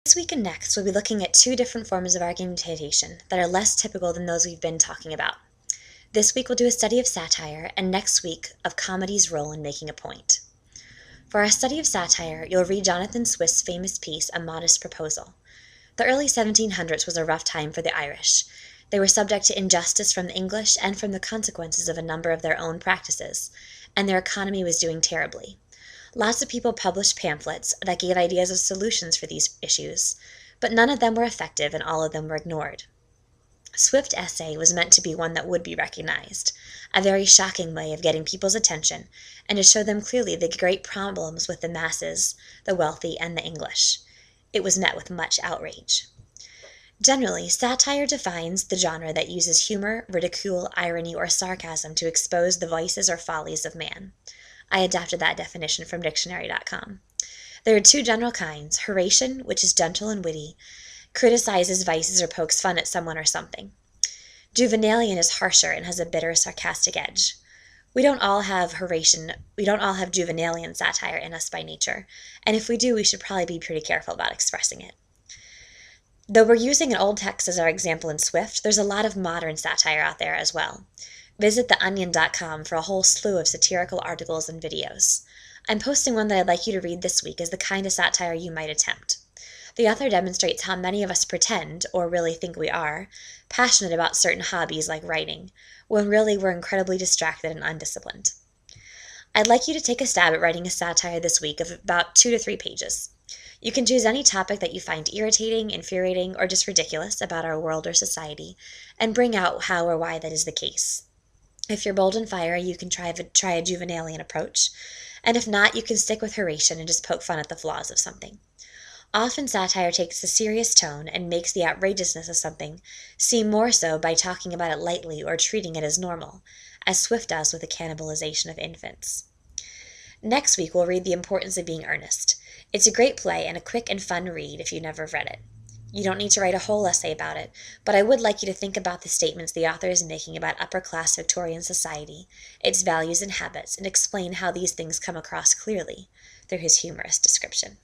This week and next, we'll be looking at two different forms of argumentation that are less typical than those we've been talking about. This week we'll do a study of satire, and next week of comedy's role in making a point. For our study of satire, you'll read Jonathan Swift's famous piece, A Modest Proposal. The early 1700s was a rough time for the Irish. They were subject to injustice from the English and from the consequences of a number of their own practices, and their economy was doing terribly. Lots of people published pamphlets that gave ideas of solutions for these issues, but none of them were effective and all of them were ignored. Swift's essay was meant to be one that would be recognized, a very shocking way of getting people's attention, and to show them clearly the great problems with the masses, the wealthy, and the English. It was met with much outrage. Generally, satire defines the genre that uses humor, ridicule, irony, or sarcasm to expose the vices or follies of man. I adapted that definition from dictionary.com. There are two general kinds. Horation, which is gentle and witty, criticizes vices or pokes fun at someone or something. Juvenalian is harsher and has a bitter, sarcastic edge. We don't all have Juvenalian satire in us by nature, and if we do, we should probably be pretty careful about expressing it. Though we're using an old text as our example in Swift, there's a lot of modern satire out there as well. Visit theonion.com for a whole slew of satirical articles and videos. I'm posting one that I'd like you to read this week as the kind of satire you might attempt. The author demonstrates how many of us pretend, or really think we are, passionate about certain hobbies like writing, when really we're incredibly distracted and undisciplined. I'd like you to take a stab at writing a satire this week of about 2 to 3 pages. You can choose any topic that you find irritating, infuriating, or just ridiculous about our world or society, and bring out how or why that is the case. If you're bold and fiery, you can try a Juvenalian approach, and if not, you can stick with Horatian and just poke fun at the flaws of something. Often satire takes a serious tone and makes the outrageousness of something seem more so by talking about it lightly or treating it as normal, as Swift does with the cannibalization of infants. Next week, we'll read The Importance of Being Earnest. It's a great play and a quick and fun read if you've never read it. You don't need to write a whole essay about it, but I would like you to think about the statements the author is making about upper-class Victorian society, its values and habits, and explain how these things come across clearly through his humorous description.